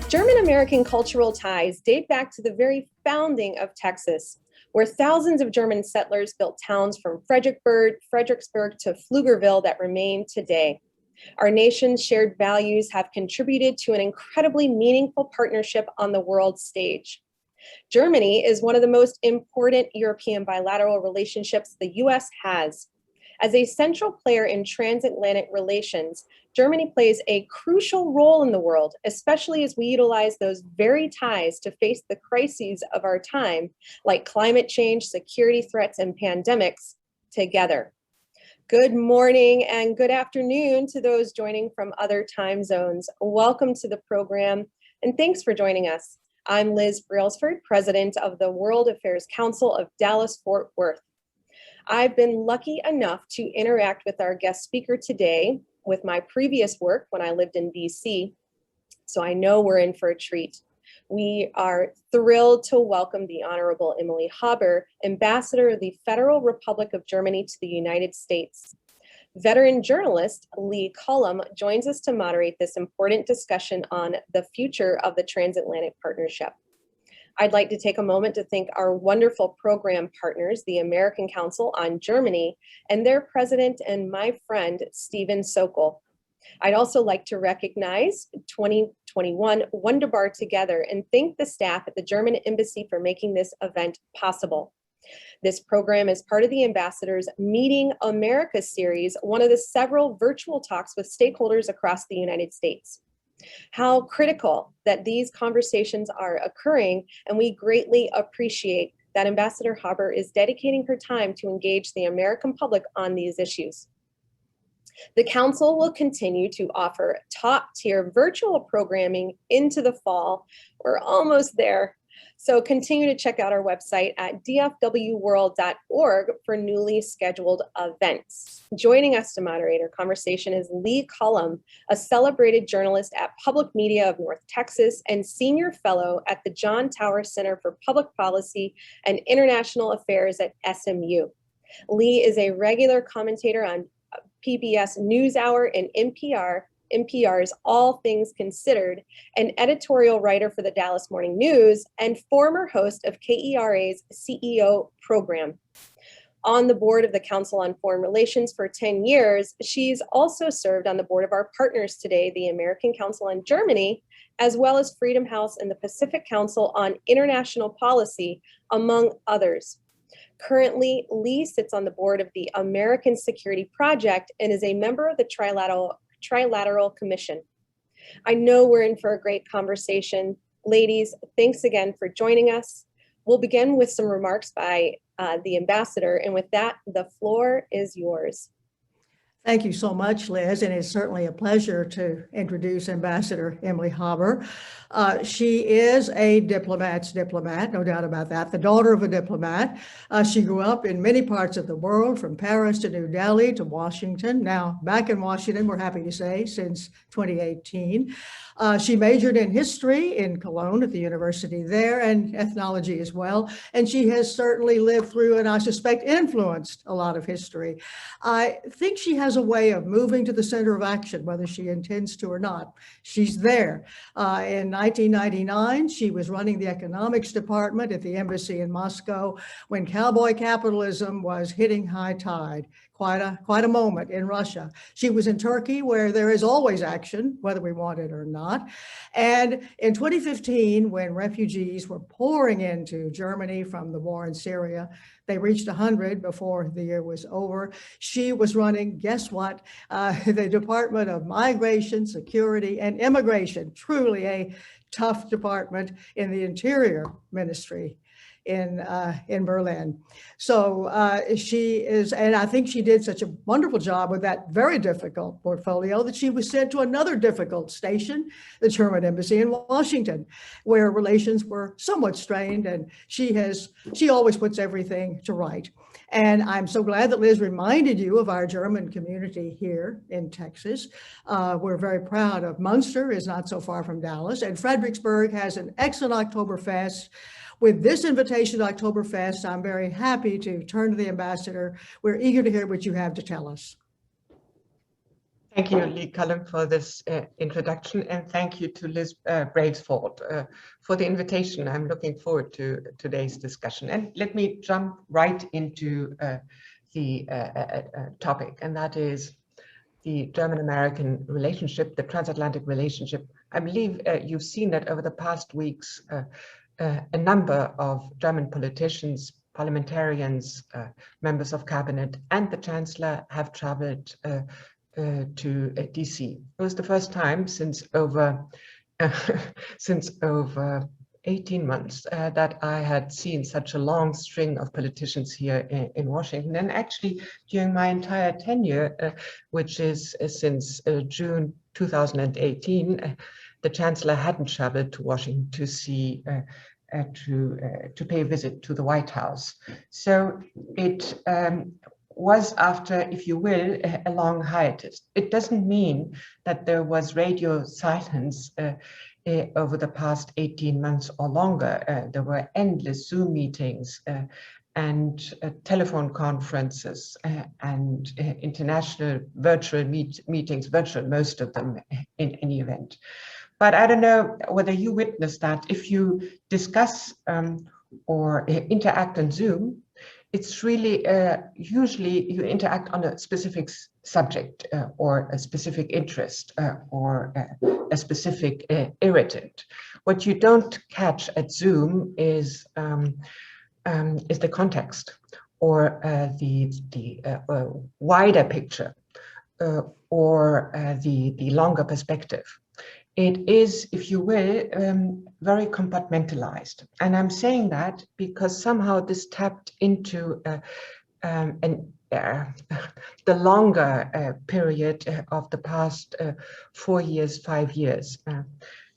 German-American cultural ties date back to the very founding of Texas, where thousands of German settlers built towns from Fredericksburg to Pflugerville that remain today. Our nation's shared values have contributed to an incredibly meaningful partnership on the world stage. Germany is one of the most important European bilateral relationships the U.S. has. As a central player in transatlantic relations, Germany plays a crucial role in the world, especially as we utilize those very ties to face the crises of our time, like climate change, security threats, and pandemics, together. Good morning and good afternoon to those joining from other time zones. Welcome to the program, and thanks for joining us. I'm Liz Brailsford, President of the World Affairs Council of Dallas-Fort Worth. I've been lucky enough to interact with our guest speaker today with my previous work when I lived in DC, so I know we're in for a treat. We are thrilled to welcome the Honorable Emily Haber, Ambassador of the Federal Republic of Germany to the United States. Veteran journalist Lee Cullum joins us to moderate this important discussion on the future of the transatlantic partnership. I'd like to take a moment to thank our wonderful program partners, the American Council on Germany, and their president and my friend, Stephen Sokol. I'd also like to recognize 2021 Wunderbar Together and thank the staff at the German Embassy for making this event possible. This program is part of the Ambassador's Meeting America series, one of the several virtual talks with stakeholders across the United States. How critical that these conversations are occurring, and we greatly appreciate that Ambassador Haber is dedicating her time to engage the American public on these issues. The Council will continue to offer top-tier virtual programming into the fall. We're almost there. So continue to check out our website at dfwworld.org for newly scheduled events. Joining us to moderate our conversation is Lee Cullum, a celebrated journalist at Public Media of North Texas and senior fellow at the John Tower Center for Public Policy and International Affairs at SMU. Lee is a regular commentator on PBS NewsHour and NPR's All Things Considered, an editorial writer for the Dallas Morning News, and former host of KERA's CEO program. On the board of the Council on Foreign Relations for 10 years, she's also served on the board of our partners today, the American Council on Germany, as well as Freedom House and the Pacific Council on International Policy, among others. Currently, Lee sits on the board of the American Security Project and is a member of the Trilateral Commission. I know we're in for a great conversation. Ladies, thanks again for joining us. We'll begin with some remarks by the Ambassador, and with that, the floor is yours. Thank you so much, Liz, and it's certainly a pleasure to introduce Ambassador Emily Haber. She is a diplomat's diplomat, no doubt about that, the daughter of a diplomat. She grew up in many parts of the world, from Paris to New Delhi to Washington. Now back in Washington, we're happy to say, since 2018. She majored in history in Cologne at the university there, and ethnology as well. And she has certainly lived through, and I suspect influenced, a lot of history. I think she has a way of moving to the center of action, whether she intends to or not. She's there. In 1999, she was running the economics department at the embassy in Moscow when cowboy capitalism was hitting high tide. Quite a moment in Russia. She was in Turkey, where there is always action, whether we want it or not. And in 2015, when refugees were pouring into Germany from the war in Syria, they reached 100 before the year was over. She was running, guess what? The Department of Migration, Security, and Immigration, truly a tough department in the Interior Ministry in Berlin. So she is, and I think she did such a wonderful job with that very difficult portfolio that she was sent to another difficult station, the German embassy in Washington, where relations were somewhat strained, and she always puts everything to right. And I'm so glad that Liz reminded you of our German community here in Texas. We're very proud of Munster, is not so far from Dallas, and Fredericksburg has an excellent Oktoberfest. With this invitation to Oktoberfest, I'm very happy to turn to the Ambassador. We're eager to hear what you have to tell us. Thank you, Lee Cullum, for this introduction, and thank you to Liz Brailsford for the invitation. I'm looking forward to today's discussion. And let me jump right into the topic, and that is the German-American relationship, the transatlantic relationship. I believe you've seen that over the past weeks, a number of German politicians, parliamentarians, members of cabinet, and the Chancellor have traveled to DC. It was the first time since over 18 months that I had seen such a long string of politicians here in Washington. And actually, during my entire tenure, which is since June 2018, the Chancellor hadn't traveled to Washington to see to pay a visit to the White House. So it was after, if you will, a long hiatus. It doesn't mean that there was radio silence over the past 18 months or longer. There were endless Zoom meetings and telephone conferences and international virtual meetings, virtual most of them in any event. But I don't know whether you witnessed that. If you discuss or interact on Zoom, it's really usually you interact on a specific subject or a specific interest or a specific irritant. What you don't catch at Zoom is the context or the wider picture or the longer perspective. It is, if you will, very compartmentalized. And I'm saying that because somehow this tapped into the longer period of the past 4 years, 5 years.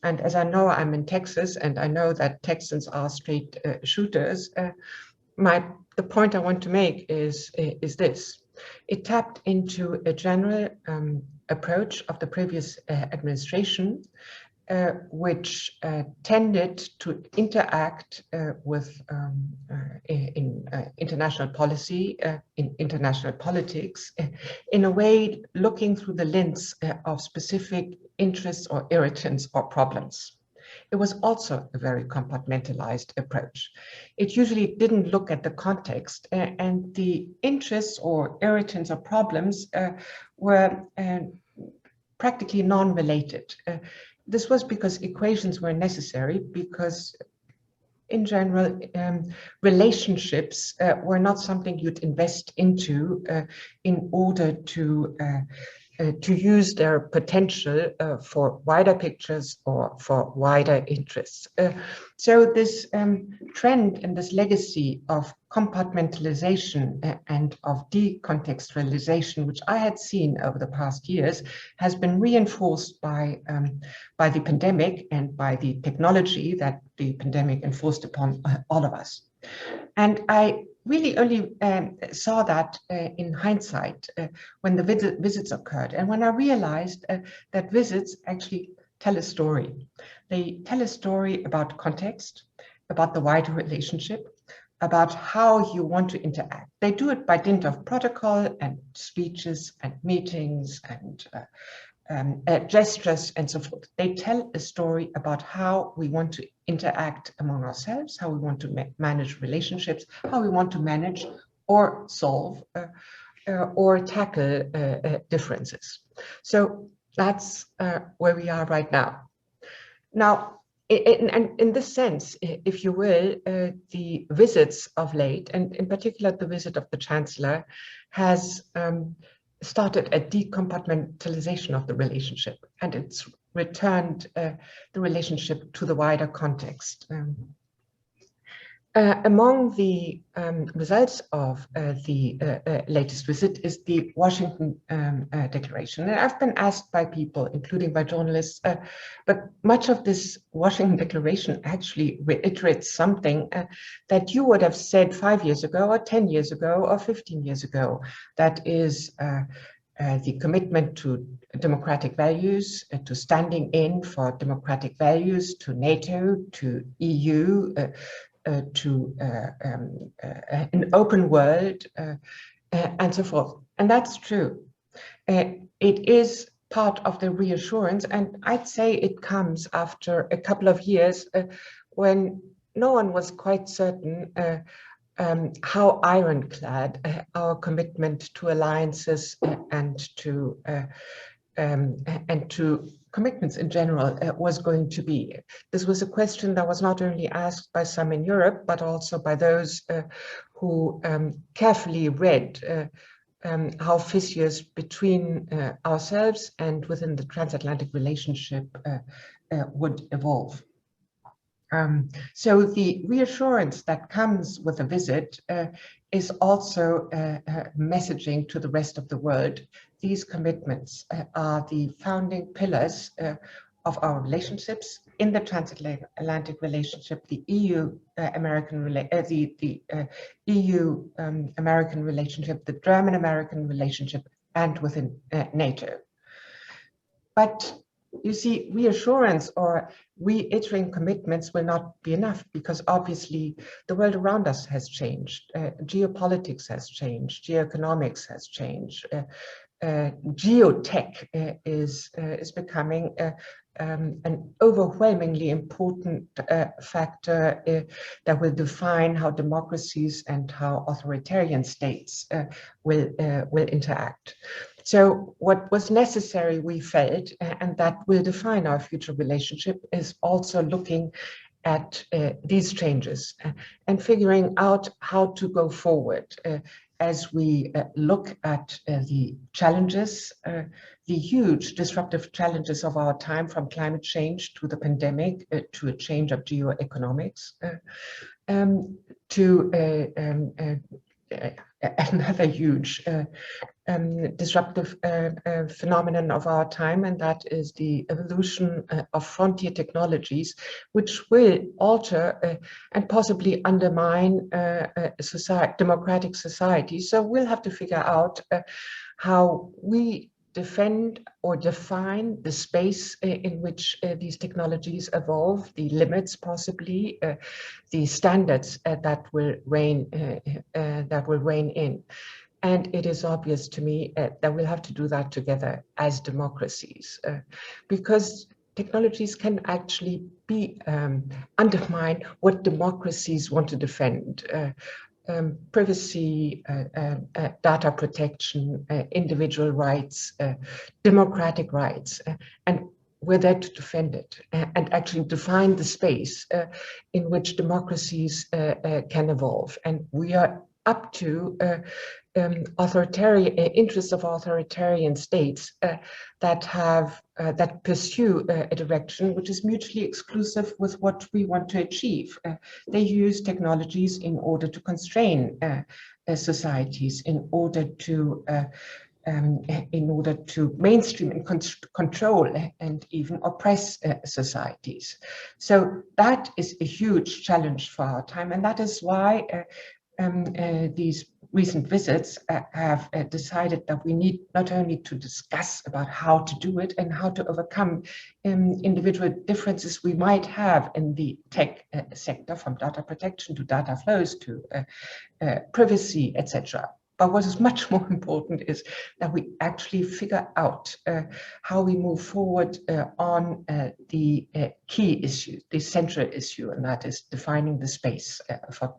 And as I know, I'm in Texas, and I know that Texans are straight shooters. The point I want to make is this. It tapped into a general approach of the previous administration, which tended to interact with in international policy, in international politics, in a way looking through the lens of specific interests or irritants or problems. It was also a very compartmentalized approach. It usually didn't look at the context, and the interests or irritants or problems were practically non-related. This was because equations were necessary, because in general, relationships were not something you'd invest into in order to use their potential for wider pictures or for wider interests. So this trend and this legacy of compartmentalization and of decontextualization, which I had seen over the past years, has been reinforced by the pandemic and by the technology that the pandemic enforced upon all of us. And I really only saw that in hindsight when the visits occurred, and when I realized that visits actually tell a story. They tell a story about context, about the wider relationship, about how you want to interact. They do it by dint of protocol and speeches and meetings and gestures and so forth. They tell a story about how we want to interact among ourselves, how we want to manage relationships, how we want to manage or solve or tackle differences. So that's where we are right now. Now, in this sense, if you will, the visits of late, and in particular the visit of the Chancellor, has started a decompartmentalization of the relationship, and it's returned the relationship to the wider context. Among the results of the latest visit is the Washington Declaration. And I've been asked by people, including by journalists, but much of this Washington Declaration actually reiterates something that you would have said 5 years ago, or 10 years ago, or 15 years ago. That is the commitment to democratic values, to standing in for democratic values, to NATO, to EU, to an open world, and so forth. And that's true. It is part of the reassurance, and I'd say it comes after a couple of years when no one was quite certain how ironclad our commitment to alliances and to commitments in general was going to be. This was a question that was not only asked by some in Europe, but also by those who carefully read how fissures between ourselves and within the transatlantic relationship would evolve. So the reassurance that comes with a visit is also messaging to the rest of the world. These commitments are the founding pillars of our relationships in the transatlantic relationship, the EU-American EU-American relationship, the German-American relationship, and within NATO. But you see, reassurance or reiterating commitments will not be enough, because obviously the world around us has changed. Geopolitics has changed. Geoeconomics has changed. Geotech is becoming an overwhelmingly important factor that will define how democracies and how authoritarian states will interact. So what was necessary, we felt, and that will define our future relationship, is also looking at these changes and figuring out how to go forward as we look at the challenges, the huge disruptive challenges of our time, from climate change to the pandemic, to a change of geoeconomics, to another huge disruptive phenomenon of our time, and that is the evolution of frontier technologies, which will alter and possibly undermine democratic societies. So we'll have to figure out how we defend or define the space in which these technologies evolve, the limits possibly, the standards that will reign in. And it is obvious to me that we'll have to do that together as democracies, because technologies can actually undermine what democracies want to defend. Privacy, data protection, individual rights, democratic rights, and we're there to defend it and actually define the space in which democracies can evolve. And we are up to interests of authoritarian states that pursue a direction which is mutually exclusive with what we want to achieve. They use technologies in order to constrain societies, in order to mainstream and control and even oppress societies. So that is a huge challenge for our time, and that is why these recent visits have decided that we need not only to discuss about how to do it and how to overcome individual differences we might have in the tech sector, from data protection to data flows to privacy, etc. But what is much more important is that we actually figure out how we move forward on the key issue, the central issue, and that is defining the space for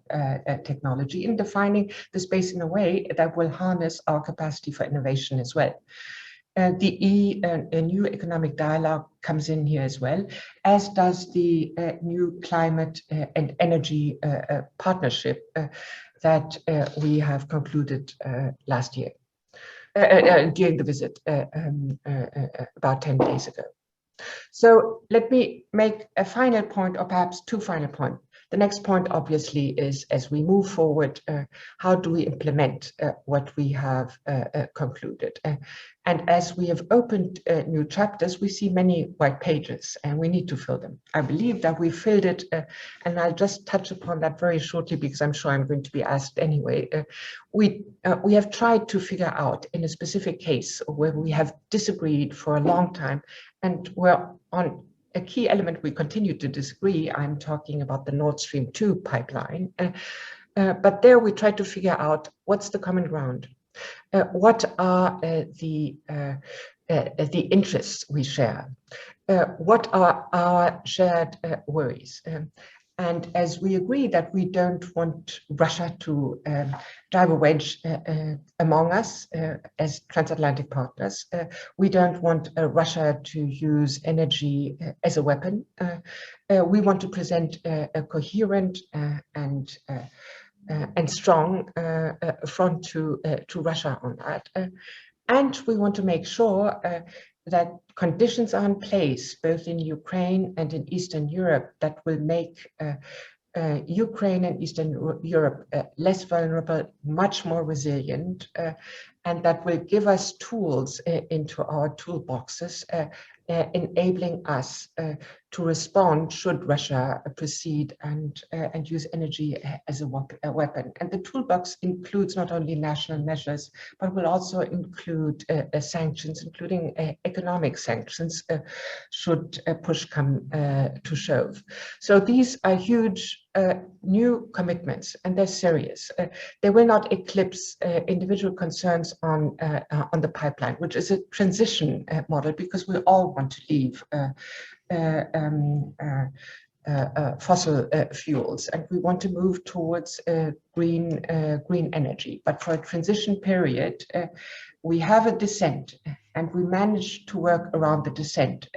technology, and defining the space in a way that will harness our capacity for innovation as well. The new economic dialogue comes in here as well, as does the new climate and energy partnership that we have concluded last year, during the visit about 10 days ago. So let me make a final point, or perhaps two final points. The next point, obviously, is as we move forward, how do we implement what we have concluded? And as we have opened new chapters, we see many white pages, and we need to fill them. I believe that we filled it, and I'll just touch upon that very shortly, because I'm sure I'm going to be asked anyway. We have tried to figure out, in a specific case where we have disagreed for a long time, and we're on a key element we continue to disagree. I'm talking about the Nord Stream 2 pipeline. But there we try to figure out what's the common ground. What are the the interests we share. What are our shared worries? And as we agree that we don't want Russia to drive a wedge among us as transatlantic partners, we don't want Russia to use energy as a weapon. We want to present a coherent and strong front to Russia on that. And we want to make sure that conditions are in place, both in Ukraine and in Eastern Europe, that will make Ukraine and Eastern Europe less vulnerable, much more resilient, and that will give us tools into our toolboxes, enabling us to respond should Russia proceed and use energy as a weapon. And the toolbox includes not only national measures, but will also include sanctions, including economic sanctions, should push come to shove. So these are huge new commitments, and they're serious. They will not eclipse individual concerns on the pipeline, which is a transition model, because we all want to leave fossil fuels, and we want to move towards green energy. But for a transition period, we have a descent, and we manage to work around the descent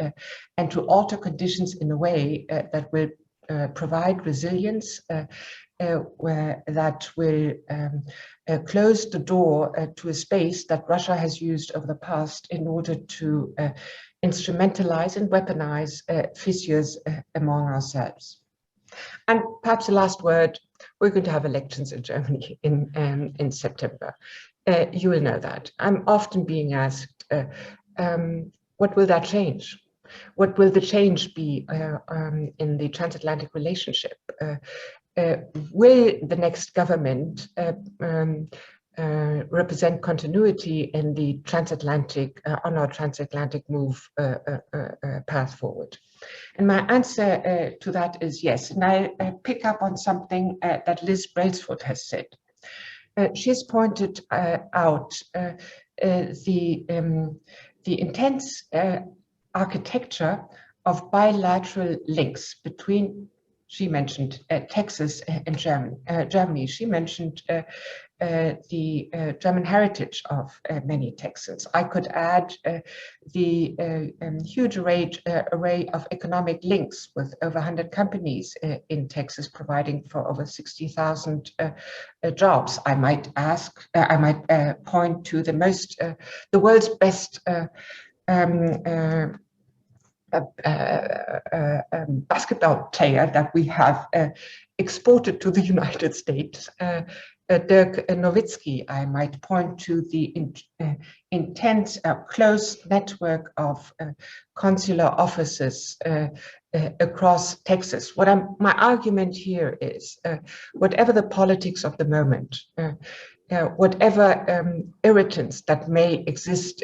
and to alter conditions in a way that will provide resilience, that will close the door to a space that Russia has used over the past in order to instrumentalize and weaponize fissures among ourselves. And perhaps the last word, we're going to have elections in Germany in September. You will know that. I'm often being asked, what will that change? What will the change be in the transatlantic relationship? Will the next government represent continuity in the transatlantic, on our transatlantic move path forward? And my answer to that is yes. And I pick up on something that Liz Brailsford has said. She has pointed out the intense architecture of bilateral links between, she mentioned Texas and Germany. She mentioned the German heritage of many Texans. I could add the huge array of economic links with over 100 companies in Texas, providing for over 60,000 jobs. I might point to the world's best basketball player that we have exported to the United States, Dirk Nowitzki. I might point to the intense, close network of consular offices across Texas. My argument here is, whatever the politics of the moment, whatever irritants that may exist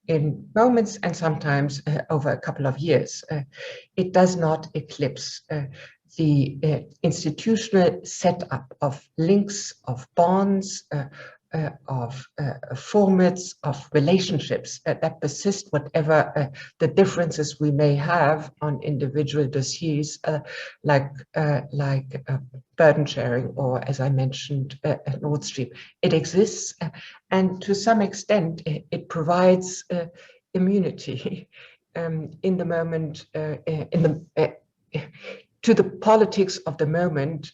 in moments and sometimes over a couple of years, it does not eclipse the institutional setup of links, of bonds, of formats, of relationships that persist, whatever the differences we may have on individual dossiers, like burden sharing, or as I mentioned, Nord Stream. It exists, and to some extent, it provides immunity in the moment, to the politics of the moment,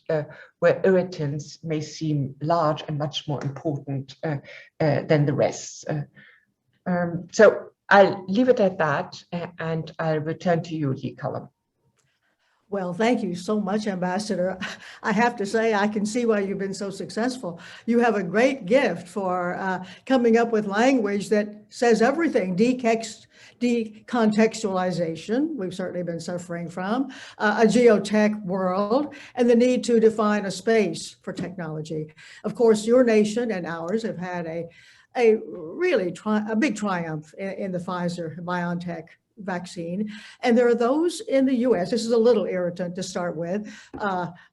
where irritants may seem large and much more important than the rest. So I'll leave it at that, and I'll return to you, Cullum. Well, thank you so much, Ambassador. I have to say, I can see why you've been so successful. You have a great gift for coming up with language that says everything. Decontextualization, we've certainly been suffering from, a geotech world, and the need to define a space for technology. Of course, your nation and ours have had a really big triumph in the Pfizer-BioNTech vaccine. And there are those in the US, this is a little irritant to start with,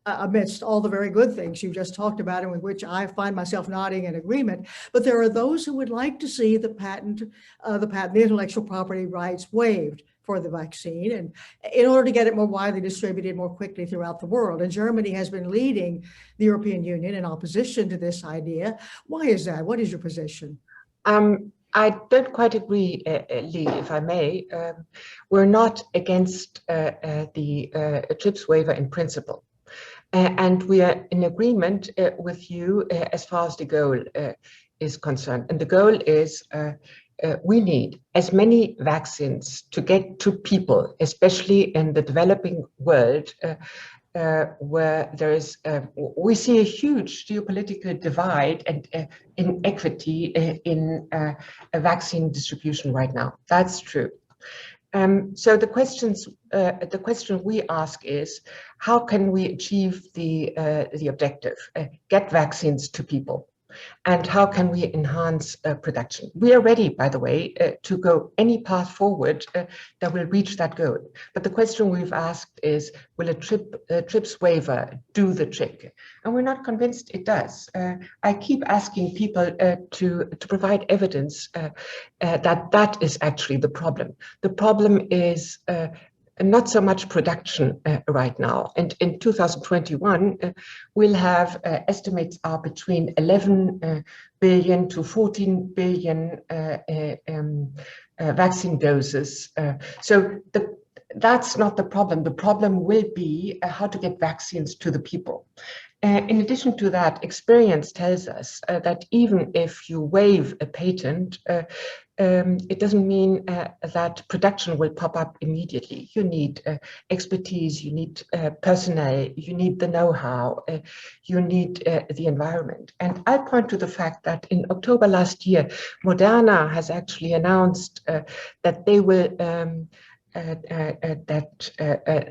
amidst all the very good things you just talked about and with which I find myself nodding in agreement, but there are those who would like to see the intellectual property rights waived for the vaccine, and in order to get it more widely distributed more quickly throughout the world. And Germany has been leading the European Union in opposition to this idea. Why is that? What is your position? I don't quite agree, Lee, if I may. We're not against the TRIPS waiver in principle. And we are in agreement with you as far as the goal is concerned. And the goal is we need as many vaccines to get to people, especially in the developing world, where there is, we see a huge geopolitical divide and inequity in vaccine distribution right now. That's true. So the question we ask is, how can we achieve the objective, get vaccines to people? And how can we enhance production? We are ready, by the way, to go any path forward that will reach that goal. But the question we've asked is, will a TRIPS waiver do the trick? And we're not convinced it does. I keep asking people to provide evidence that is actually the problem. The problem is not so much production right now. And in 2021, we'll have estimates are between 11 billion to 14 billion vaccine doses. So that's not the problem. The problem will be how to get vaccines to the people. In addition to that, experience tells us that even if you waive a patent, it doesn't mean that production will pop up immediately. You need expertise, you need personnel, you need the know-how, you need the environment. And I'll point to the fact that in October last year, Moderna has actually announced that they will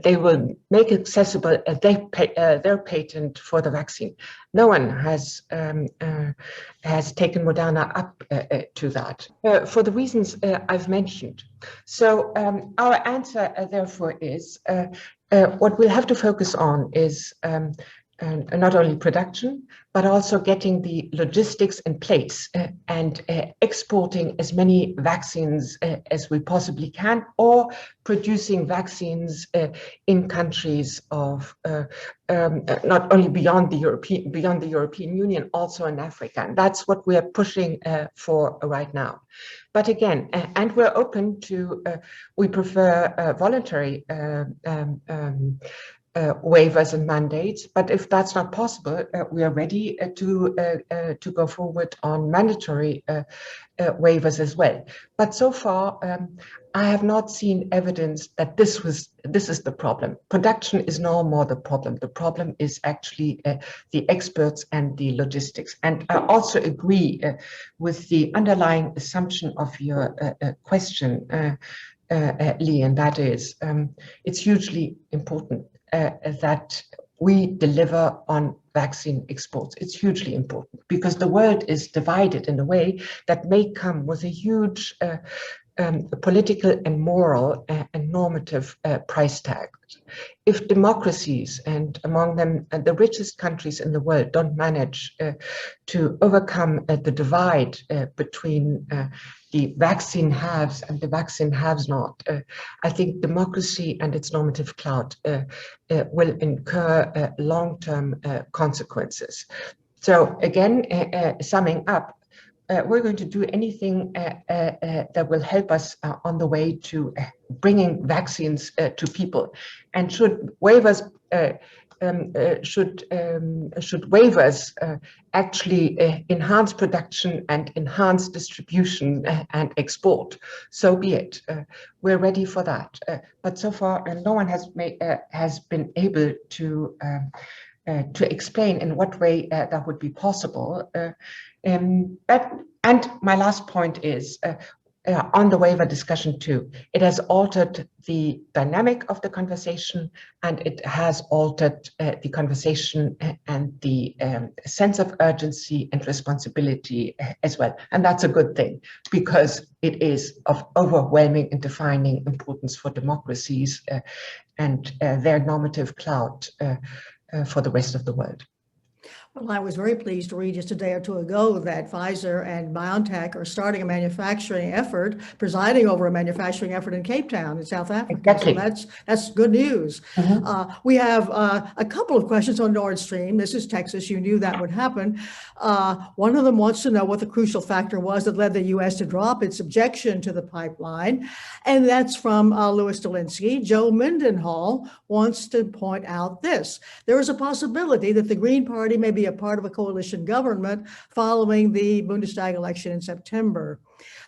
they will make accessible their patent for the vaccine. No one has taken Moderna up to that for the reasons I've mentioned. So our answer, therefore, is what we'll have to focus on is not only production, but also getting the logistics in place and exporting as many vaccines as we possibly can, or producing vaccines in countries of not only beyond the European Union, also in Africa. And that's what we are pushing for right now. But again, and we're open to, we prefer voluntary waivers and mandates, but if that's not possible, we are ready to go forward on mandatory waivers as well. But so far, I have not seen evidence that this is the problem. Production is no more the problem. The problem is actually the experts and the logistics. And I also agree with the underlying assumption of your question, Lee, and that is it's hugely important that we deliver on vaccine exports. It's hugely important because the world is divided in a way that may come with a huge political and moral and normative price tag. If democracies, and among them the richest countries in the world, don't manage to overcome the divide between the vaccine haves and the vaccine haves not, I think democracy and its normative clout will incur long-term consequences. So again, summing up, we're going to do anything that will help us on the way to bringing vaccines to people. And should waivers actually enhance production and enhance distribution and export, so be it. We're ready for that. But so far, no one has been able to explain in what way that would be possible. And my last point is, on the waiver discussion too. It has altered the dynamic of the conversation, and it has altered the conversation and the sense of urgency and responsibility as well. And that's a good thing, because it is of overwhelming and defining importance for democracies and their normative clout for the rest of the world. Well, I was very pleased to read just a day or two ago that Pfizer and BioNTech are starting a manufacturing effort, presiding over a manufacturing effort in Cape Town in South Africa. Exactly. So that's good news. We have a couple of questions on Nord Stream. This is Texas. You knew that would happen. One of them wants to know what the crucial factor was that led the U.S. to drop its objection to the pipeline. And that's from Louis Dolinsky. Joe Mendenhall wants to point out this. There is a possibility that the Green Party may be a part of a coalition government following the Bundestag election in September.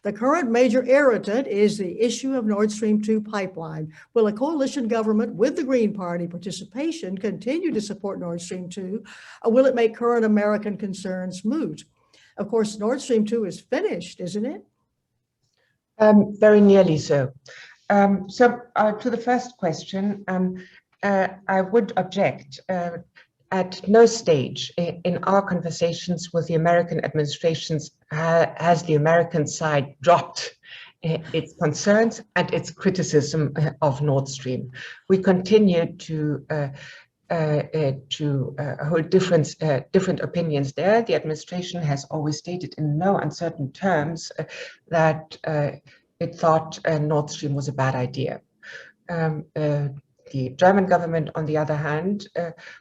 The current major irritant is the issue of Nord Stream 2 pipeline. Will a coalition government with the Green Party participation continue to support Nord Stream 2, or will it make current American concerns moot? Of course, Nord Stream 2 is finished, isn't it? Very nearly so. To the first question, I would object. At no stage in our conversations with the American administrations has the American side dropped its concerns and its criticism of Nord Stream. We continue to hold different opinions there. The administration has always stated in no uncertain terms that it thought Nord Stream was a bad idea. The German government, on the other hand,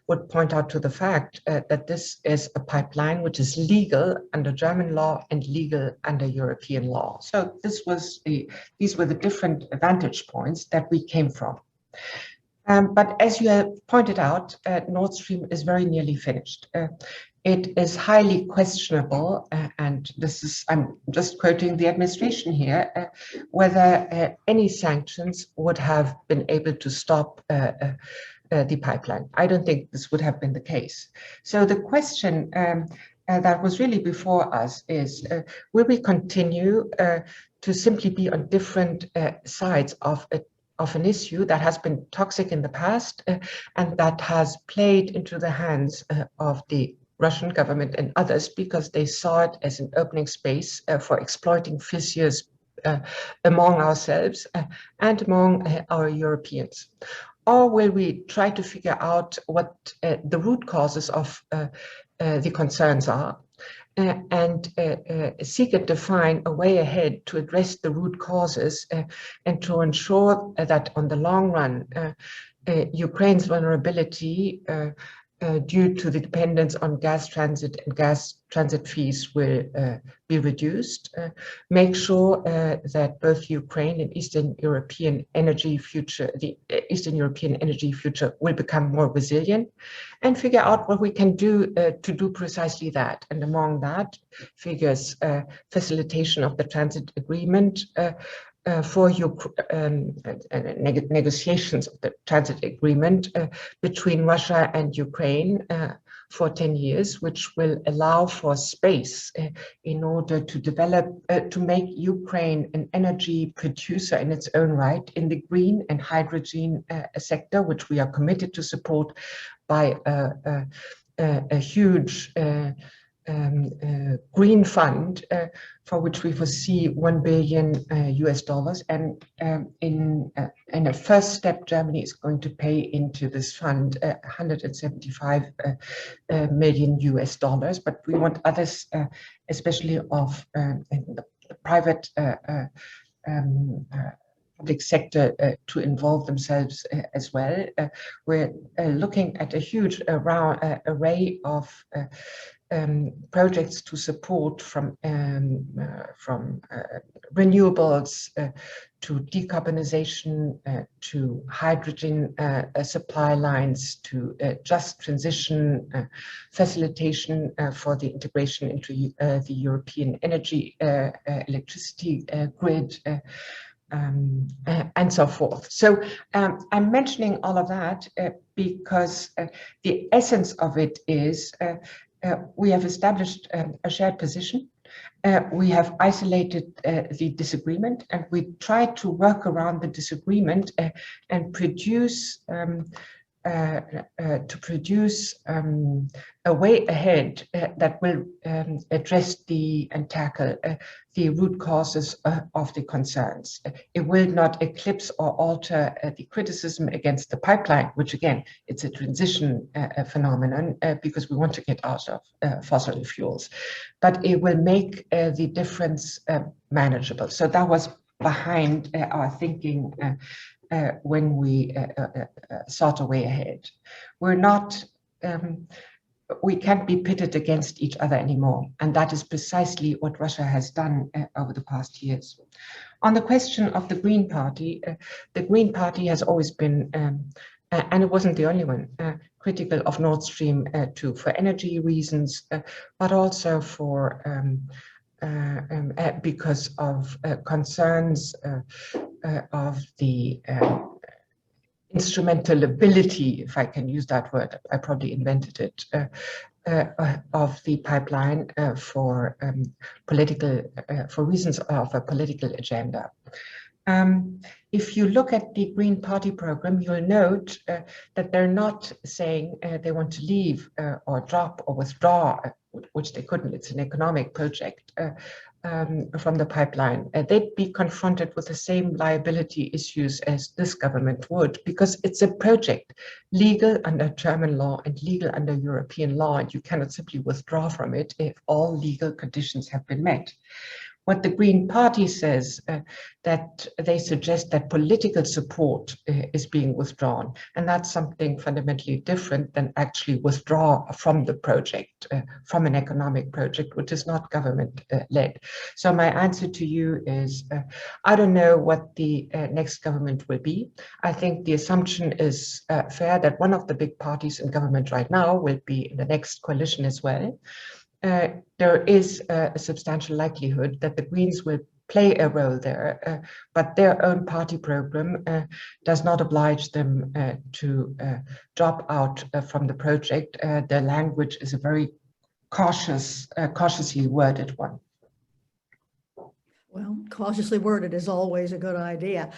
would point out to the fact that this is a pipeline which is legal under German law and legal under European law. So these were the different vantage points that we came from. But as you have pointed out, Nord Stream is very nearly finished. It is highly questionable, and I'm just quoting the administration here, whether any sanctions would have been able to stop the pipeline. I don't think this would have been the case. So the question that was really before us is, will we continue to simply be on different sides of an issue that has been toxic in the past and that has played into the hands of the Russian government and others because they saw it as an opening space for exploiting fissures among ourselves and among our Europeans? Or will we try to figure out what the root causes of the concerns are and seek and define a way ahead to address the root causes and to ensure that on the long run, Ukraine's vulnerability due to the dependence on gas transit and gas transit fees will be reduced. Make sure that both Ukraine and Eastern European energy future, the Eastern European energy future will become more resilient, and figure out what we can do to do precisely that. And among that figures facilitation of the transit agreement, for negotiations of the transit agreement between Russia and Ukraine for 10 years, which will allow for space in order to develop, to make Ukraine an energy producer in its own right in the green and hydrogen sector, which we are committed to support by a huge green fund for which we foresee $1 billion US. And in a first step, Germany is going to pay into this fund 175 million US dollars. But we want others, especially of the private public sector to involve themselves as well. We're looking at a huge array of projects to support from renewables to decarbonization, to hydrogen supply lines, to just transition facilitation for the integration into the European energy electricity grid, and so forth. So I'm mentioning all of that because the essence of it is we have established a shared position We have isolated the disagreement, and we try to work around the disagreement and produce a way ahead that will address and tackle the root causes of the concerns. It will not eclipse or alter the criticism against the pipeline, which again, it's a transition phenomenon because we want to get out of fossil fuels, but it will make the difference manageable. So that was behind our thinking when we sought a way ahead. We're not, we can't be pitted against each other anymore. And that is precisely what Russia has done over the past years. On the question of the Green Party has always been, and it wasn't the only one, critical of Nord Stream 2 for energy reasons, but also for because of concerns of the instrumental ability, if I can use that word, I probably invented it, of the pipeline for reasons of a political agenda. If you look at the Green Party program, you'll note that they're not saying they want to leave or drop or withdraw, which they couldn't. It's an economic project from the pipeline. They'd be confronted with the same liability issues as this government would, because it's a project legal under German law and legal under European law, and you cannot simply withdraw from it if all legal conditions have been met. What the Green Party says, that they suggest that political support is being withdrawn. And that's something fundamentally different than actually withdraw from the project, from an economic project, which is not government-led. So my answer to you is, I don't know what the next government will be. I think the assumption is fair that one of the big parties in government right now will be in the next coalition as well. There is a substantial likelihood that the Greens will play a role there, but their own party program does not oblige them to drop out from the project. The language is a very cautiously worded one. Well, cautiously worded is always a good idea.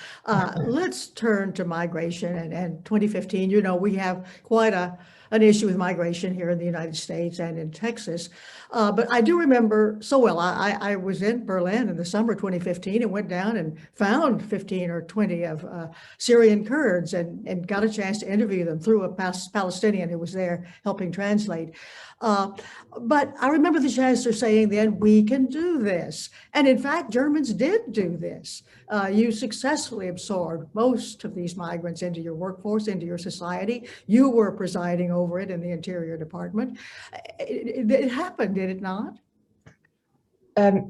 Let's turn to migration and 2015. You know, we have quite an issue with migration here in the United States and in Texas. But I do remember so well, I was in Berlin in the summer 2015 and went down and found 15 or 20 of Syrian Kurds and got a chance to interview them through a Palestinian who was there helping translate. But I remember the Chancellor saying then, we can do this. And in fact, Germans did do this. You successfully absorbed most of these migrants into your workforce, into your society. You were presiding over it in the Interior Department. It happened, did it not?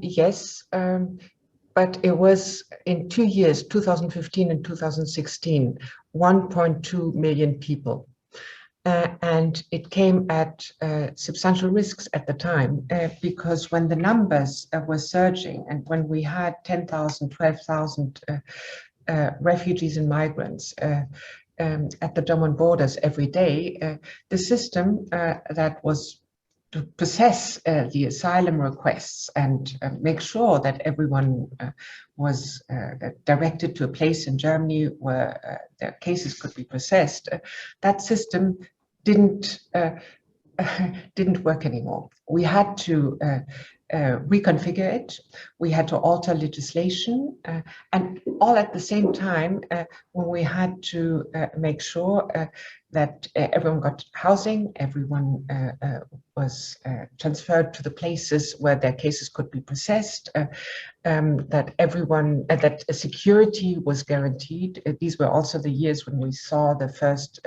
Yes, but it was in 2 years, 2015 and 2016, 1.2 million people. And it came at substantial risks at the time because when the numbers were surging and when we had 10,000, 12,000 refugees and migrants at the German borders every day, the system that was to process the asylum requests and make sure that everyone was directed to a place in Germany where their cases could be processed, that system didn't work anymore. We had to reconfigure it. We had to alter legislation, and all at the same time when we had to make sure that everyone got housing, everyone was transferred to the places where their cases could be processed, that everyone, that security was guaranteed. These were also the years when we saw the first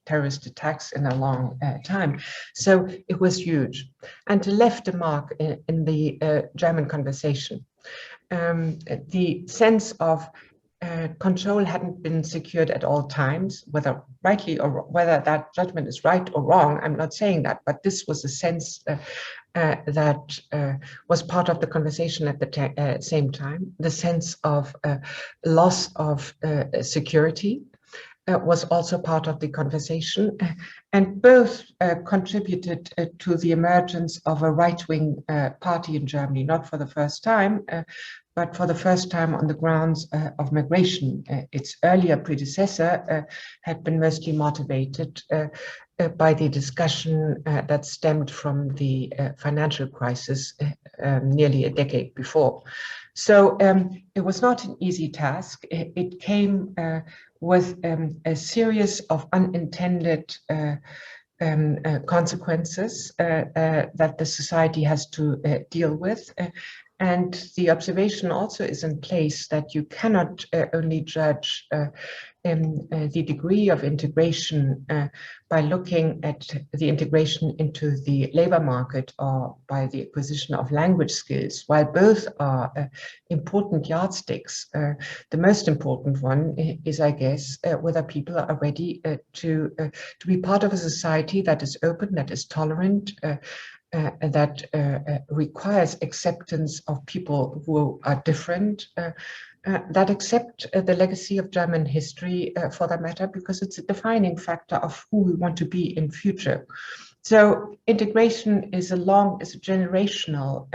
terrorist attacks in a long time. So it was huge and left a mark in the German conversation. The sense of control hadn't been secured at all times, whether rightly or whether that judgment is right or wrong, I'm not saying that, but this was a sense that was part of the conversation at the same time, the sense of loss of security, was also part of the conversation, and both contributed to the emergence of a right-wing party in Germany, not for the first time, but for the first time on the grounds of migration. Its earlier predecessor had been mostly motivated by the discussion that stemmed from the financial crisis nearly a decade before. So it was not an easy task. It came with a series of unintended consequences that the society has to deal with. And the observation also is in place that you cannot only judge the degree of integration by looking at the integration into the labor market or by the acquisition of language skills. While both are important yardsticks, the most important one is, I guess, whether people are ready to be part of a society that is open, that is tolerant, that requires acceptance of people who are different, that accept the legacy of German history for that matter, because it's a defining factor of who we want to be in future. So integration is a generational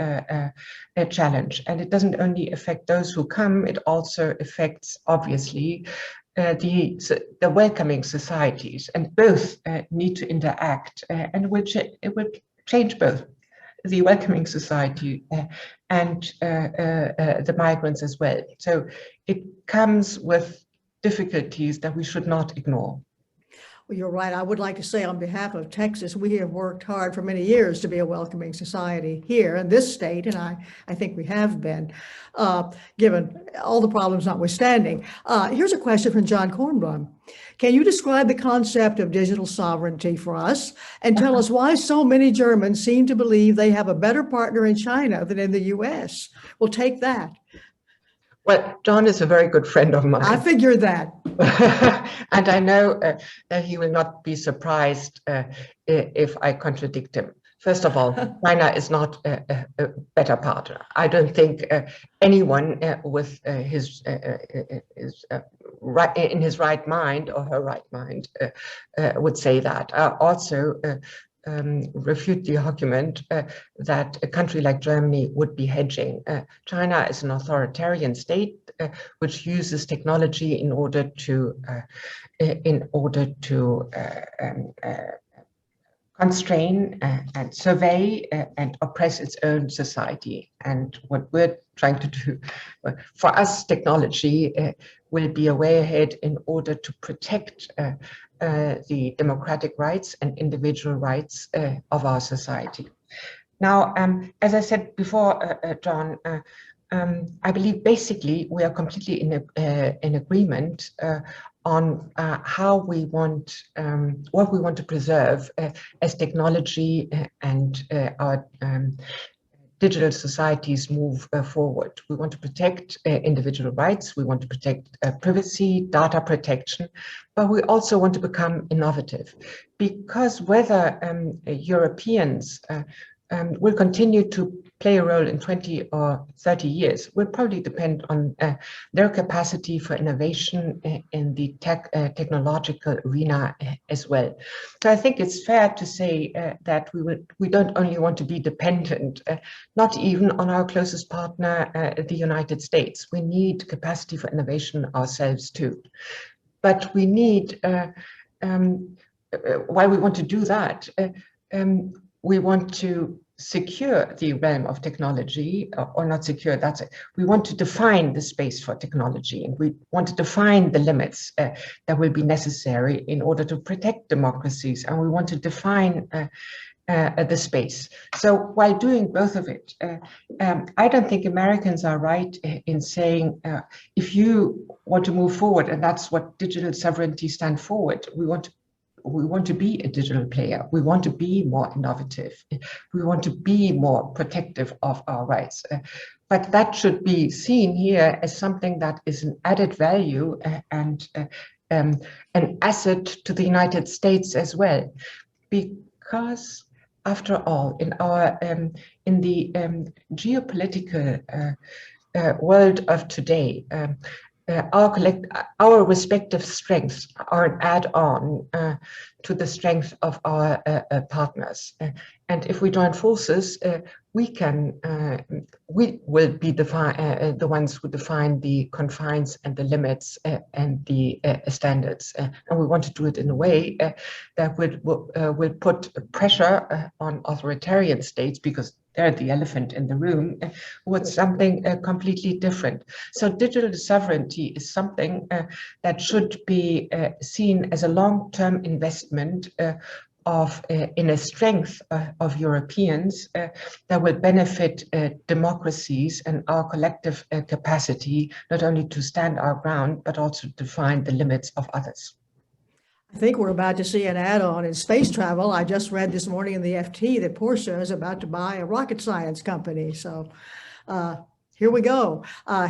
challenge, and it doesn't only affect those who come, it also affects, obviously, the welcoming societies, and both need to interact, and it will change both the welcoming society and the migrants as well. So it comes with difficulties that we should not ignore. Well, you're right. I would like to say on behalf of Texas, we have worked hard for many years to be a welcoming society here in this state, and I think we have been, given all the problems notwithstanding. Here's a question from John Kornblum. Can you describe the concept of digital sovereignty for us and tell us why so many Germans seem to believe they have a better partner in China than in the US? We'll take that. Well, John is a very good friend of mine. I figured that. And I know that he will not be surprised if I contradict him. First of all, China is not a better partner. I don't think anyone with his in his right mind or her right mind would say that. Also, refute the argument that a country like Germany would be hedging. China is an authoritarian state which uses technology in order to constrain and survey and oppress its own society. And what we're trying to do, for us, technology will be a way ahead in order to protect the democratic rights and individual rights of our society. Now, as I said before, John, I believe basically we are completely in agreement on how we want, what we want to preserve as technology and our digital societies move forward. We want to protect individual rights, we want to protect privacy, data protection, but we also want to become innovative, because whether Europeans will continue to play a role in 20 or 30 years will probably depend on their capacity for innovation in the technological arena as well. So I think it's fair to say that we don't only want to be dependent, not even on our closest partner, the United States. We need capacity for innovation ourselves too. But we need, while we want to do that, we want to secure the realm of technology, or not secure, that's it. We want to define the space for technology, and we want to define the limits that will be necessary in order to protect democracies, and we want to define the space. So while doing both of it, I don't think Americans are right in saying, if you want to move forward, and that's what digital sovereignty stands forward, we want to be a digital player. We want to be more innovative. We want to be more protective of our rights. But that should be seen here as something that is an added value and an asset to the United States as well. Because after all, in the geopolitical world of today, our respective strengths are an add-on to the strength of our partners. And if we join forces, we will be the ones who define the confines and the limits and the standards. And we want to do it in a way that will put pressure on authoritarian states, because they're the elephant in the room, with something completely different. So digital sovereignty is something that should be seen as a long-term investment in a strength of Europeans that will benefit democracies and our collective capacity, not only to stand our ground, but also to find the limits of others. I think we're about to see an add-on in space travel. I just read this morning in the FT that Porsche is about to buy a rocket science company. So here we go.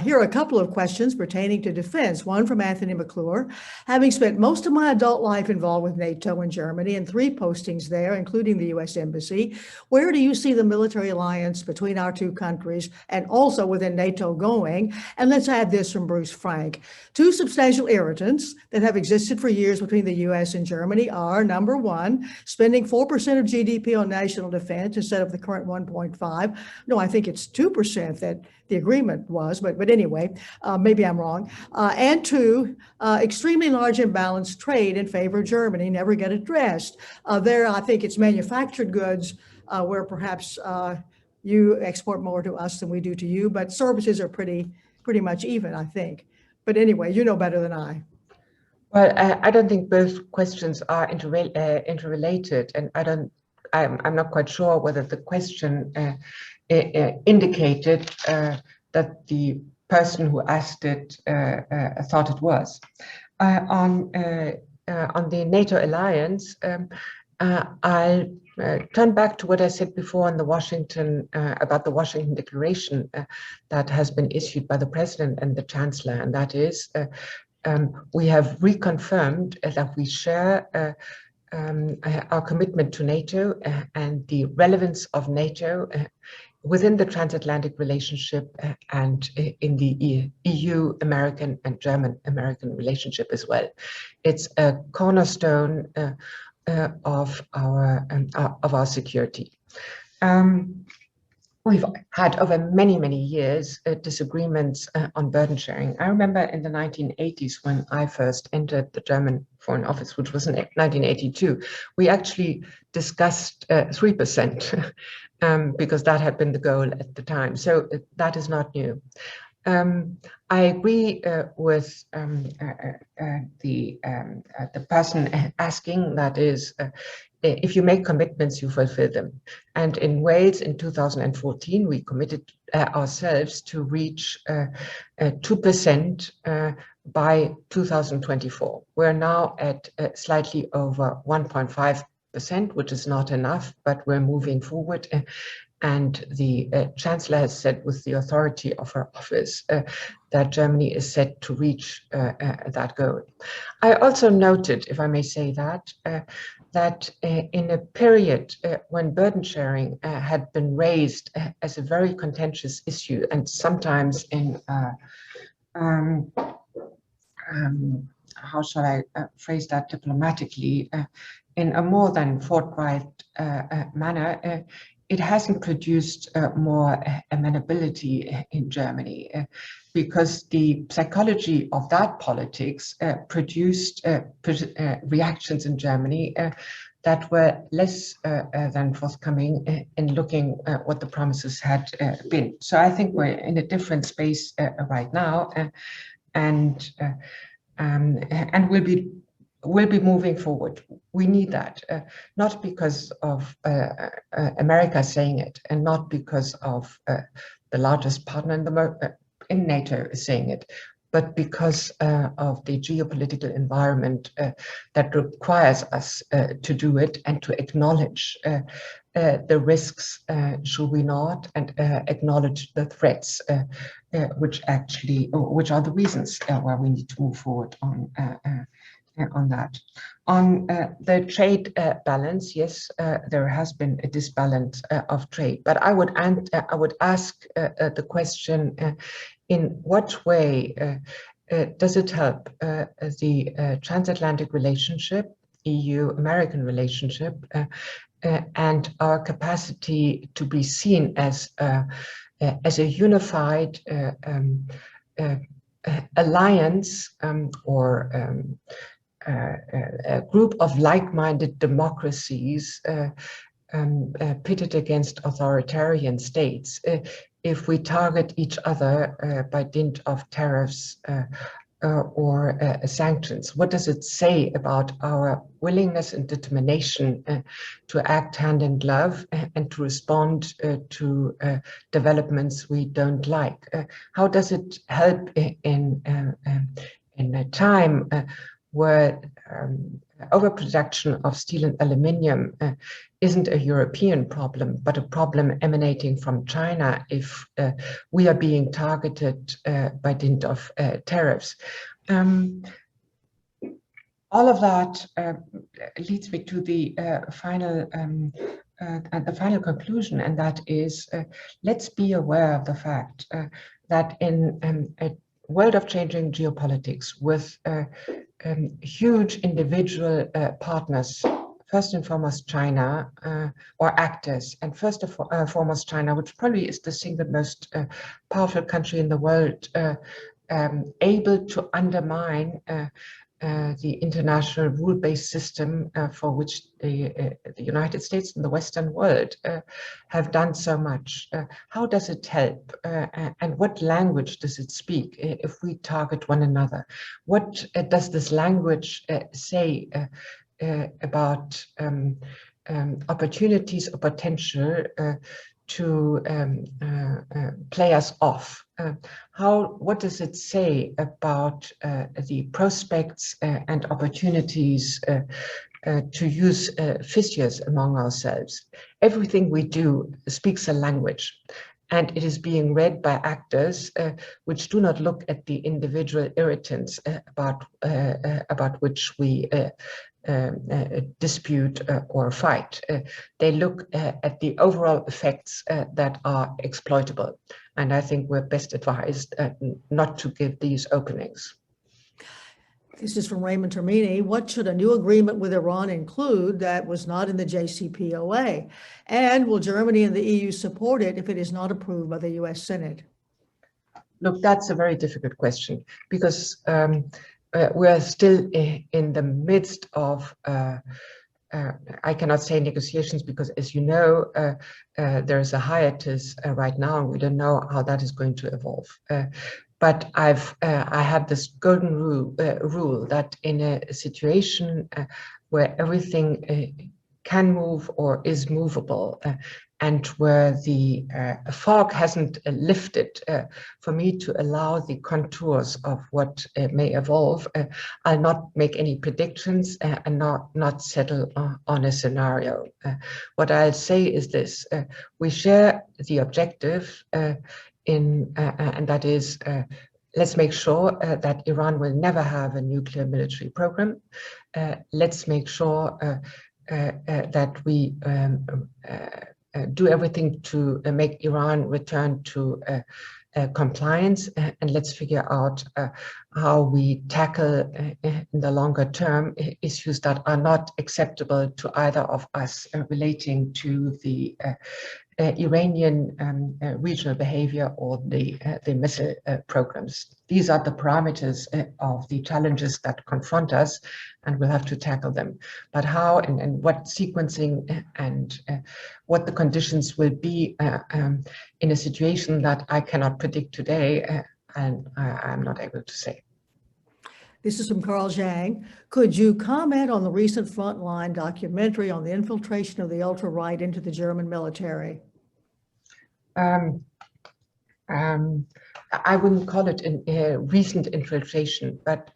Here are a couple of questions pertaining to defense. One from Anthony McClure. Having spent most of my adult life involved with NATO and Germany and 3 postings there, including the U.S. Embassy, where do you see the military alliance between our 2 countries and also within NATO going? And let's add this from Bruce Frank. 2 substantial irritants that have existed for years between the U.S. and Germany are, number 1, spending 4% of GDP on national defense instead of the current 1.5. No, I think it's 2% that the agreement was, but anyway, maybe I'm wrong. And 2, extremely large imbalanced trade in favor of Germany never get addressed. There, I think it's manufactured goods where perhaps you export more to us than we do to you, but services are pretty much even, I think. But anyway, you know better than I. Well, I don't think both questions are interrelated, and I'm not quite sure whether the question indicated that the person who asked it thought it was. On the NATO alliance, I'll turn back to what I said before on the Washington about the Washington Declaration that has been issued by the President and the Chancellor, and that is we have reconfirmed that we share our commitment to NATO and the relevance of NATO within the transatlantic relationship and in the EU-American and German-American relationship as well. It's a cornerstone of our security. We've had over many years disagreements on burden sharing. I remember in the 1980s when I first entered the German Foreign Office, which was in 1982, we actually discussed 3% because that had been the goal at the time. So that is not new. I agree with the person asking, that is, if you make commitments, you fulfill them. And in Wales in 2014, we committed ourselves to reach 2% by 2024. We're now at slightly over 1.5%, which is not enough, but we're moving forward. And the Chancellor has said with the authority of her office that Germany is set to reach that goal. I also noted, if I may say that, that in a period when burden sharing had been raised as a very contentious issue, and sometimes in, how shall I phrase that diplomatically, in a more than forthright manner, it hasn't produced more amenability in Germany because the psychology of that politics produced reactions in Germany that were less than forthcoming in looking at what the promises had been. So I think we're in a different space right now, and we'll be moving forward. We need that, not because of America saying it, and not because of the largest partner in NATO saying it, but because of the geopolitical environment that requires us to do it and to acknowledge the risks, should we not, and acknowledge the threats, which are the reasons why we need to move forward on that. On the trade balance, yes, there has been a disbalance of trade, but I would ask the question, in what way does it help the transatlantic relationship, EU-American relationship, and our capacity to be seen as a unified alliance or a group of like-minded democracies pitted against authoritarian states if we target each other by dint of tariffs or sanctions? What does it say about our willingness and determination to act hand in glove and to respond to developments we don't like? How does it help in a time where overproduction of steel and aluminium isn't a European problem, but a problem emanating from China if we are being targeted by dint of tariffs? All of that leads me to the final conclusion, and that is, let's be aware of the fact that in a world of changing geopolitics with huge individual partners, first and foremost China, or actors, and first and foremost China, which probably is the single most powerful country in the world, able to undermine the international rule-based system for which the United States and the Western world have done so much. How does it help? And what language does it speak if we target one another? What does this language say about opportunities or potential to play us off? What does it say about the prospects and opportunities to use fissures among ourselves? Everything we do speaks a language, and it is being read by actors which do not look at the individual irritants about which we dispute or fight. They look at the overall effects that are exploitable. And I think we're best advised not to give these openings. This is from Raymond Termini. What should a new agreement with Iran include that was not in the JCPOA? And will Germany and the EU support it if it is not approved by the US Senate? Look, that's a very difficult question, because we're still in the midst of, I cannot say negotiations, because as you know, there's a hiatus right now, and we don't know how that is going to evolve. But I have this golden rule that in a situation where everything can move or is movable, and where the fog hasn't lifted, for me to allow the contours of what may evolve, I'll not make any predictions and not settle on a scenario. What I'll say is this: we share the objective and that is, let's make sure that Iran will never have a nuclear military program. Let's make sure that we do everything to make Iran return to compliance, and let's figure out how we tackle in the longer term issues that are not acceptable to either of us relating to the Iranian regional behavior or the missile programs. These are the parameters of the challenges that confront us, and we'll have to tackle them. But how and what sequencing and what the conditions will be in a situation that I cannot predict today, and I'm not able to say. This is from Carl Zhang. Could you comment on the recent Frontline documentary on the infiltration of the ultra-right into the German military? I wouldn't call it a recent infiltration, but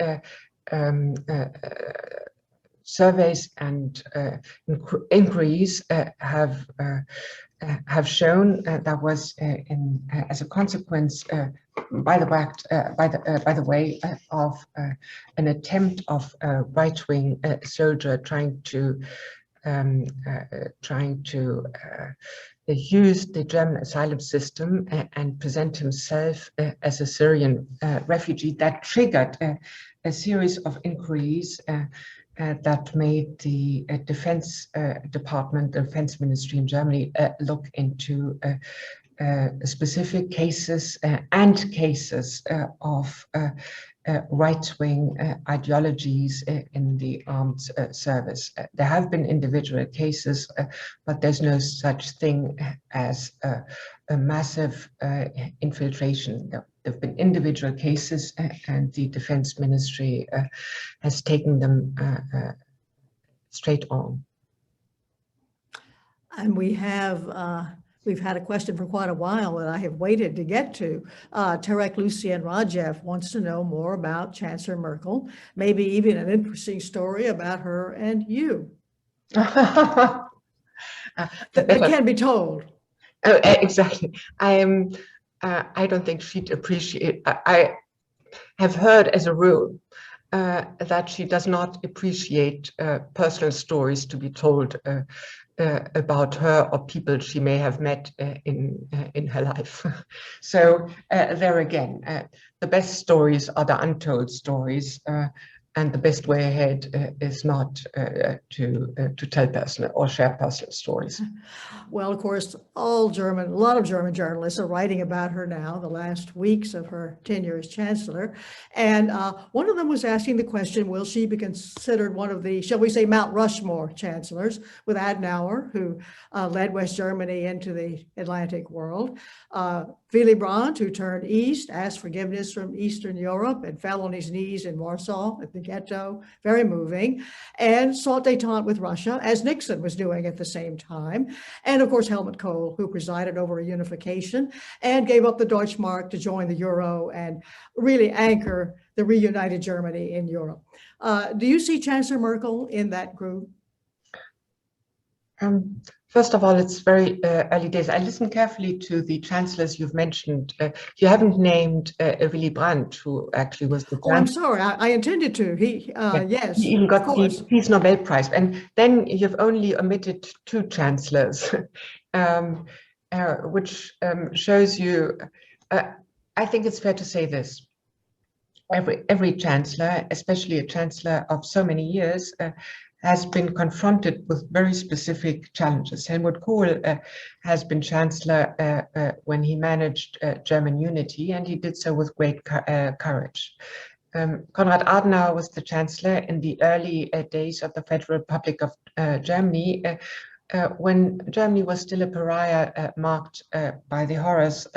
surveys and inquiries have shown that was as a consequence, by the way, of an attempt of a right-wing soldier trying to used the German asylum system and present himself as a Syrian refugee, that triggered a series of inquiries that made the Defense Department, the Defense Ministry in Germany, look into specific cases and cases of right-wing ideologies in the armed service. There have been individual cases, but there's no such thing as a massive infiltration. There have been individual cases, and the Defense Ministry has taken them straight on. And we have we've had a question for quite a while that I have waited to get to. Tarek Lucien Rajev wants to know more about Chancellor Merkel, maybe even an interesting story about her and you. That can be told. Exactly. I don't think she'd appreciate. I have heard as a rule that she does not appreciate personal stories to be told about her or people she may have met in her life. So there again, the best stories are the untold stories, and the best way ahead is not to tell personal or share personal stories. Well, of course, a lot of German journalists are writing about her now, the last weeks of her tenure as Chancellor. And one of them was asking the question, will she be considered one of the, shall we say, Mount Rushmore chancellors, with Adenauer, who led West Germany into the Atlantic world, Willy Brandt, who turned east, asked forgiveness from Eastern Europe and fell on his knees in Warsaw at the ghetto, very moving, and sought détente with Russia, as Nixon was doing at the same time. And of course, Helmut Kohl, who presided over a unification and gave up the Deutschmark to join the euro and really anchor the reunited Germany in Europe. Do you see Chancellor Merkel in that group? First of all, it's very early days. I listened carefully to the chancellors you've mentioned. You haven't named Willy Brandt, who actually was the chancellor. Oh, I'm sorry. I intended to. Yes. He even got the Peace Nobel Prize. And then you've only omitted two chancellors, which shows you, I think it's fair to say this. Every chancellor, especially a chancellor of so many years, has been confronted with very specific challenges. Helmut Kohl has been chancellor when he managed German unity, and he did so with great courage. Konrad Adenauer was the chancellor in the early days of the Federal Republic of Germany, when Germany was still a pariah marked by the horrors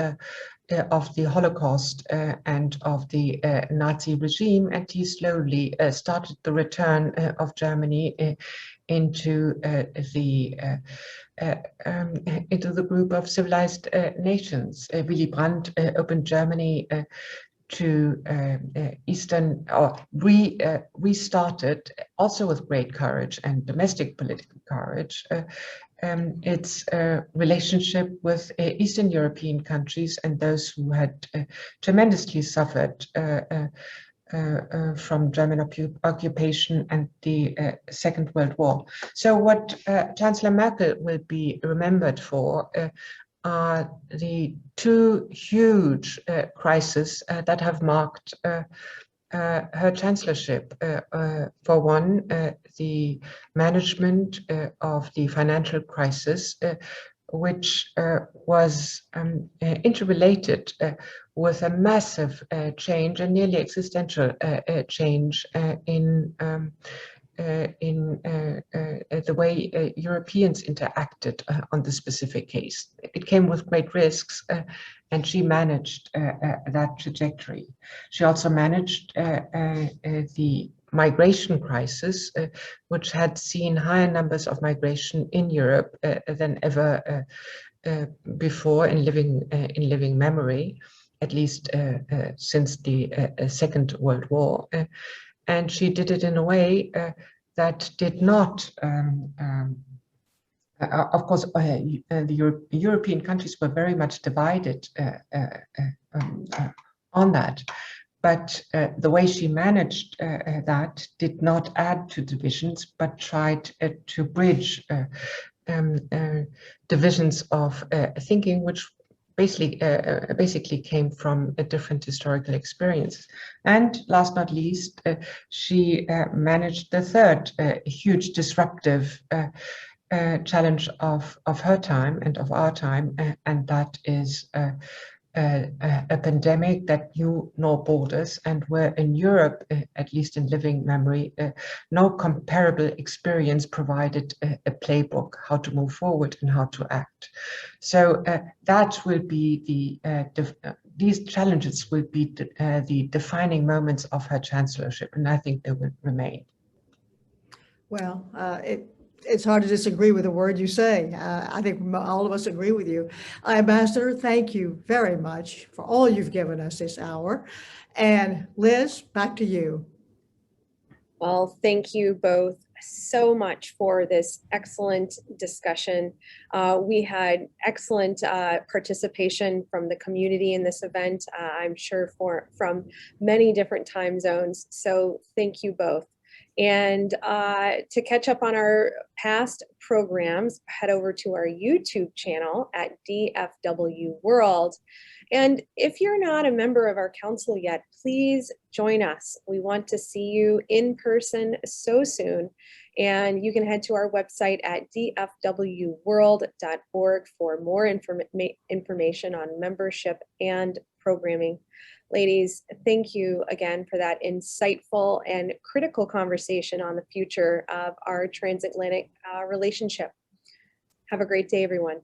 of the Holocaust and of the Nazi regime, and he slowly started the return of Germany into the group of civilized nations. Willy Brandt opened Germany to Eastern, or restarted, also with great courage and domestic political courage, its relationship with Eastern European countries and those who had tremendously suffered from German occupation and the Second World War. So what Chancellor Merkel will be remembered for are the two huge crises that have marked her chancellorship. For one, the management of the financial crisis, which was interrelated with a massive change, a nearly existential change in the way Europeans interacted on the specific case. It came with great risks, and she managed that trajectory. She also managed the migration crisis, which had seen higher numbers of migration in Europe than ever before in living memory, at least since the Second World War. And she did it in a way that did not, of course, the European countries were very much divided on that. But the way she managed that did not add to divisions, but tried to bridge divisions of thinking, which basically came from a different historical experience. And last but not least, she managed the third huge disruptive challenge of her time and of our time, and that is a pandemic that knew no borders, and where in Europe, at least in living memory, no comparable experience provided a playbook how to move forward and how to act. So that will be these challenges will be the defining moments of her chancellorship, and I think they will remain. Well, it's hard to disagree with a word you say. I think all of us agree with you. Ambassador, thank you very much for all you've given us this hour. And Liz, back to you. Well, thank you both so much for this excellent discussion. We had excellent participation from the community in this event, I'm sure from many different time zones. So thank you both. And to catch up on our past programs, head over to our YouTube channel at dfwworld. And if you're not a member of our council yet, please join us. We want to see you in person so soon. And you can head to our website at dfwworld.org for more information on membership and programming. Ladies, thank you again for that insightful and critical conversation on the future of our transatlantic relationship. Have a great day, everyone.